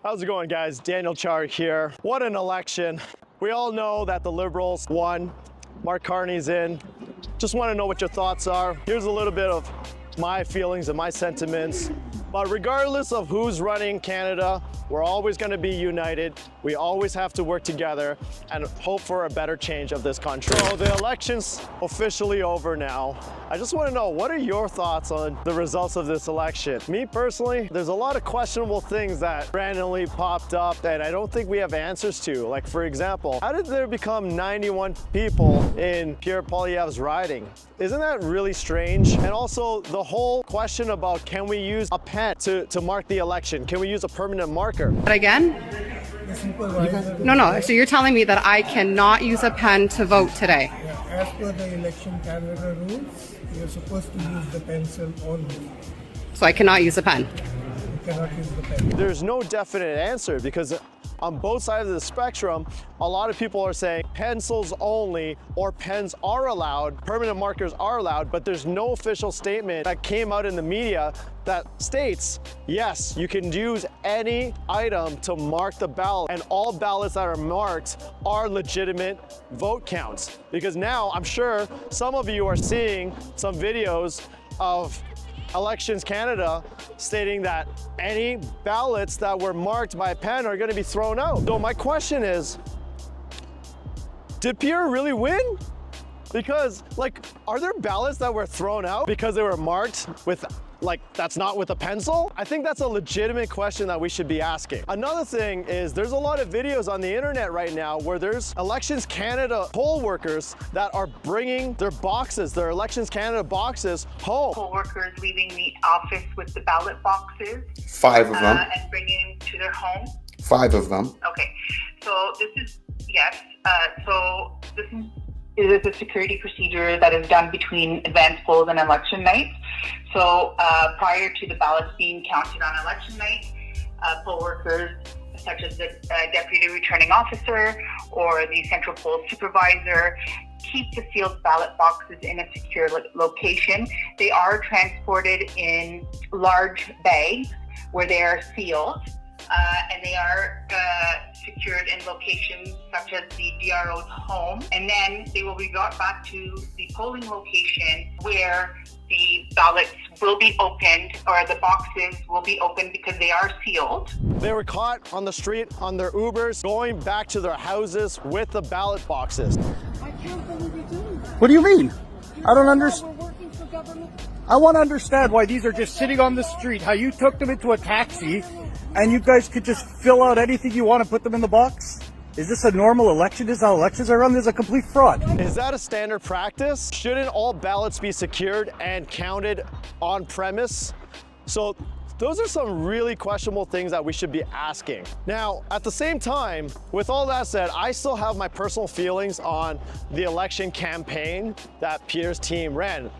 How's it going, guys? Daniel Char here. What an election. We all know that the Liberals won. Mark Carney's in. Just want to know what your thoughts are. Here's a little bit of my feelings and my sentiments. But regardless of who's running Canada, we're always going to be united. We always have to work together and hope for a better change of this country. So the election's officially over now. I just want to know, what are your thoughts on the results of this election? Me personally, there's a lot of questionable things that randomly popped up that I don't think we have answers to. Like, for example, how did there become 91 people in Pierre Poilievre Riding? Isn't that really strange? And also the whole question about, can we use a pen to mark the election? Can we use a permanent marker? But again? No. So you're telling me that I cannot use a pen to vote today? Yeah, as per the Election Canada rules, you're supposed to use the pencil only. So I cannot use a pen? You cannot use the pen. There's no definite answer because on both sides of the spectrum, a lot of people are saying pencils only or pens are allowed, permanent markers are allowed, but there's no official statement that came out in the media that states, yes, you can use any item to mark the ballot, and all ballots that are marked are legitimate vote counts. Because now I'm sure some of you are seeing some videos of Elections Canada stating that any ballots that were marked by a pen are going to be thrown out. So my question is, did Pierre really win? Because, like, are there ballots that were thrown out because they were marked with, like, that's not with a pencil? I think that's a legitimate question that we should be asking. Another thing is, there's a lot of videos on the internet right now where there's Elections Canada poll workers that are bringing their boxes, their Elections Canada boxes home. Poll workers leaving the office with the ballot boxes. 5 of them. And bringing them to their home. 5 of them. Okay, so this is, yes, so this is a security procedure that is done between advance polls and election night. So prior to the ballots being counted on election night, poll workers such as the deputy returning officer or the central poll supervisor keep the sealed ballot boxes in a secure location. They are transported in large bags where they are sealed. And they are secured in locations such as the DRO's home. And then they will be brought back to the polling location where the ballots will be opened, or the boxes will be opened because they are sealed. They were caught on the street on their Ubers going back to their houses with the ballot boxes. I can't believe you're doing that. What do you mean? I don't understand. We're working for government. I want to understand why these are just sitting on the street, how you took them into a taxi and you guys could just fill out anything you want and put them in the box? Is this a normal election? This is how elections are run? This is a complete fraud. Is that a standard practice? Shouldn't all ballots be secured and counted on premise? So those are some really questionable things that we should be asking. Now, at the same time, with all that said, I still have my personal feelings on the election campaign that Pierre's team ran.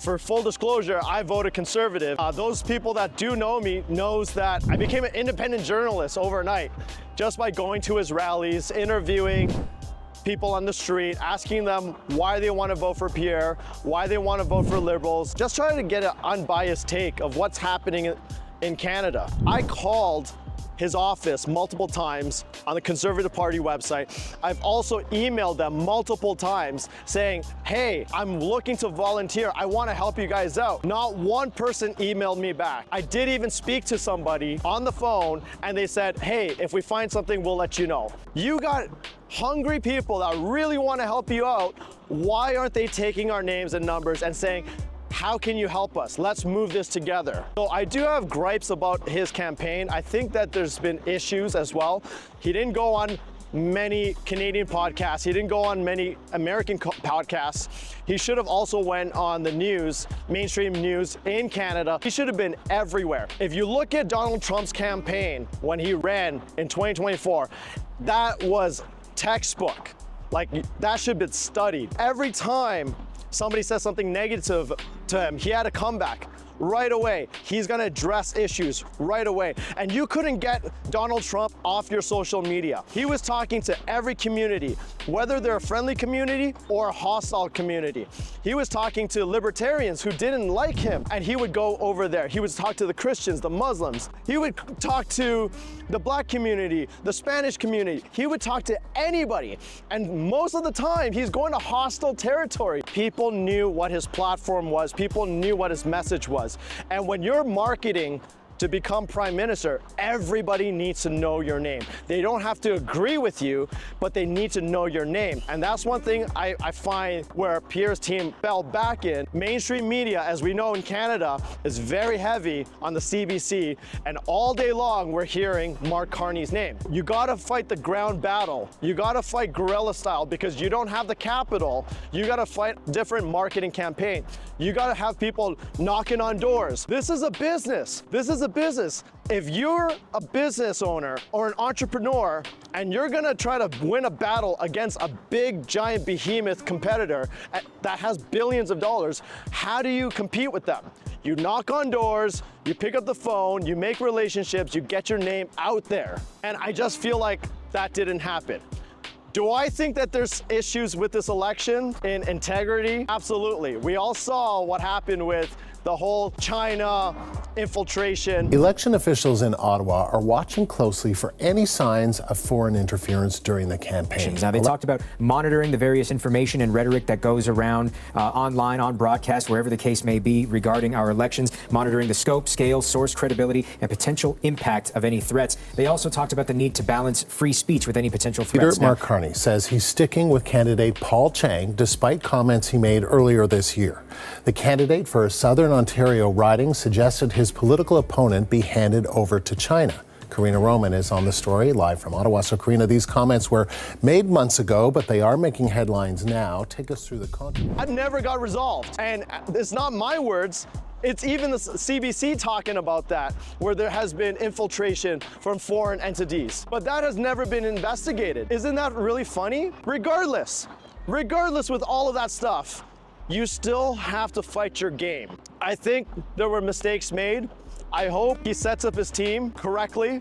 For full disclosure, I voted Conservative. Those people that do know me knows that I became an independent journalist overnight just by going to his rallies, interviewing people on the street, asking them why they want to vote for Pierre, why they want to vote for Liberals, just trying to get an unbiased take of what's happening in Canada. I called his office multiple times on the Conservative Party website. I've also emailed them multiple times saying, hey, I'm looking to volunteer. I want to help you guys out. Not one person emailed me back. I did even speak to somebody on the phone and they said, hey, if we find something, we'll let you know. You got hungry people that really want to help you out. Why aren't they taking our names and numbers and saying, how can you help us? Let's move this together. So I do have gripes about his campaign. I think that there's been issues as well. He didn't go on many Canadian podcasts. He didn't go on many American podcasts. He should have also went on the news, mainstream news in Canada. He should have been everywhere. If you look at Donald Trump's campaign when he ran in 2024, that was textbook. Like, that should have been studied. Every time somebody says something negative to him, he had a comeback. right away. He's gonna address issues right away. And you couldn't get Donald Trump off your social media. He was talking to every community, whether they're a friendly community or a hostile community. He was talking to libertarians who didn't like him, and he would go over there. He would talk to the Christians, the Muslims. He would talk to the black community, the Spanish community. He would talk to anybody. And most of the time, he's going to hostile territory. People knew what his platform was. People knew what his message was. And when you're marketing to become prime minister, everybody needs to know your name. They don't have to agree with you, but they need to know your name. And that's one thing I find where Pierre's team fell back in. Mainstream media, as we know in Canada, is very heavy on the CBC, and all day long we're hearing Mark Carney's name. You gotta fight the ground battle. You gotta fight guerrilla style because you don't have the capital. You gotta fight different marketing campaign. You gotta have people knocking on doors. This is a business. This is a business. If you're a business owner or an entrepreneur and you're gonna try to win a battle against a big, giant behemoth competitor that has billions of dollars, how do you compete with them? You knock on doors, you pick up the phone, you make relationships, you get your name out there. And I just feel like that didn't happen. Do I think that there's issues with this election in integrity? Absolutely. We all saw what happened with the whole China infiltration. Election officials in Ottawa are watching closely for any signs of foreign interference during the campaign. Now, they talked about monitoring the various information and rhetoric that goes around online, on broadcast, wherever the case may be regarding our elections, monitoring the scope, scale, source, credibility, and potential impact of any threats. They also talked about the need to balance free speech with any potential threats. Mark Carney says he's sticking with candidate Paul Chang despite comments he made earlier this year. The candidate for Southern Ontario riding suggested his political opponent be handed over to China. Karina Roman is on the story live from Ottawa. So Karina, these comments were made months ago, but they are making headlines now. Take us through the context. I've never got resolved. And it's not my words. It's even the CBC talking about that, where there has been infiltration from foreign entities. But that has never been investigated. Isn't that really funny? Regardless with all of that stuff, you still have to fight your game. I think there were mistakes made. I hope he sets up his team correctly.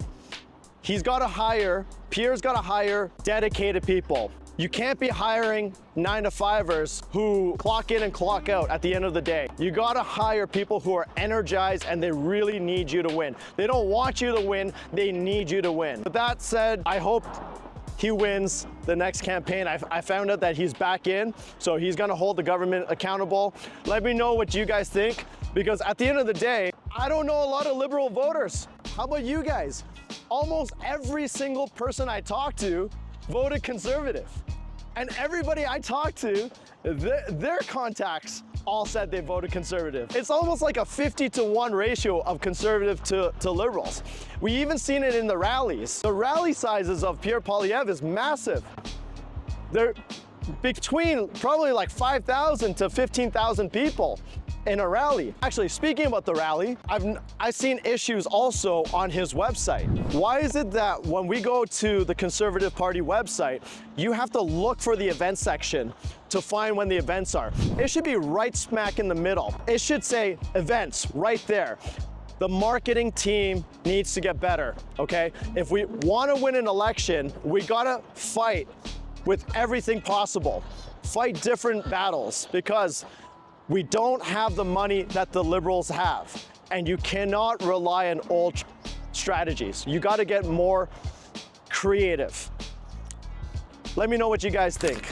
Pierre's got to hire dedicated people. You can't be hiring 9-to-5ers who clock in and clock out at the end of the day. You got to hire people who are energized and they really need you to win. They don't want you to win, they need you to win. With that said, I hope he wins the next campaign. I found out that he's back in, so he's gonna hold the government accountable. Let me know what you guys think, because at the end of the day, I don't know a lot of Liberal voters. How about you guys? Almost every single person I talked to voted Conservative. And everybody I talked to, their contacts all said they voted Conservative. It's almost like a 50-to-1 ratio of Conservative to Liberals. We even seen it in the rallies. The rally sizes of Pierre Poilievre is massive. They're between probably like 5,000 to 15,000 people in a rally. Actually, speaking about the rally, I've seen issues also on his website. Why is it that when we go to the Conservative Party website, you have to look for the event section to find when the events are? It should be right smack in the middle. It should say events right there. The marketing team needs to get better, okay? If we want to win an election, we gotta fight with everything possible. Fight different battles, because we don't have the money that the Liberals have, and you cannot rely on old strategies. You got to get more creative. Let me know what you guys think.